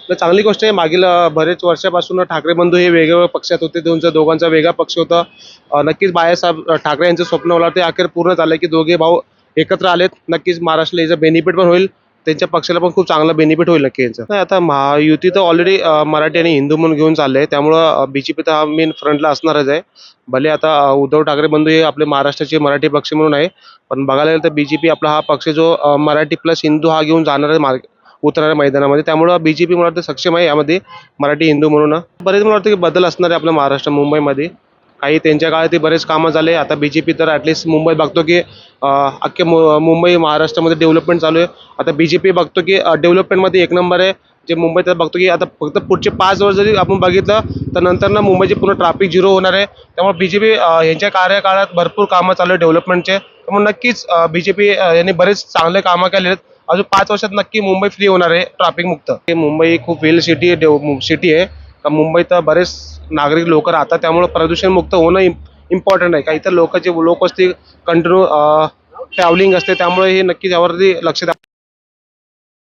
तर चांगली गोष्ट आहे. मागील बरेच वर्षापासून ठाकरे बंधू हे वेगवेगळ्या पक्षात होते. दोघांचा वेगळा पक्ष होता. नक्कीच बाळासाहेब ठाकरे यांचं स्वप्न मला वाटतं अखेर पूर्ण झालं की दोघे भाऊ एकत्र आलेत. नक्कीच महाराष्ट्राला याचा बेनिफिट पण होईल. त्यांच्या पक्षाला पण खूप चांगला बेनिफिट होईल नक्की यांचं. नाही, आता महायुती तर ऑलरेडी मराठी आणि हिंदू म्हणून घेऊन चाललंय. त्यामुळं बीजेपी तर हा मेन फ्रंटला असणारच आहे. भले आता उद्धव ठाकरे बंधू हे आपले महाराष्ट्राचे मराठी पक्ष म्हणून आहे. पण बघायला गेलं तर बीजेपी आपला हा पक्ष जो मराठी प्लस हिंदू हा घेऊन जाणार आहे उतरणाऱ्या मैदानामध्ये. त्यामुळं बीजेपी मला वाटतं सक्षम आहे यामध्ये मराठी हिंदू म्हणून. बरेच मला वाटतं की बदल असणार आहे आपल्या महाराष्ट्र मुंबईमध्ये. काही त्यांच्या काळात बरेच कामं झाले. आता बीजेपी तर ॲटलिस्ट मुंबईत बघतो की अख्खे मुंबई महाराष्ट्रामध्ये डेव्हलपमेंट चालू आहे. आता बीजेपी बघतो की डेव्हलपमेंटमध्ये एक नंबर आहे. जे मुंबईत बघतो की आता फक्त पुढचे 5 वर्ष जरी आपण बघितलं तर नंतर ना मुंबईचे पूर्ण ट्रॅफिक झिरो होणार आहे. त्यामुळे बीजेपी यांच्या कार्यकाळात भरपूर कामं चालू आहे डेव्हलपमेंटचे. त्यामुळे नक्कीच बीजेपी यांनी बरेच चांगले कामं केले आहेत. अजून 5 वर्षात नक्की मुंबई फ्री होणार आहे ट्रॅफिक मुक्त. मुंबई खूप वेल सिटी आहे. मुंबईत बरेच नागरिक लोक राहतात. त्यामुळे प्रदूषण मुक्त होणं इम्पॉर्टंट आहे. काही तर लोकवस्ती कंटिन्यू ट्रॅव्हलिंग असते. त्यामुळे हे नक्कीच यावरती लक्ष द्या.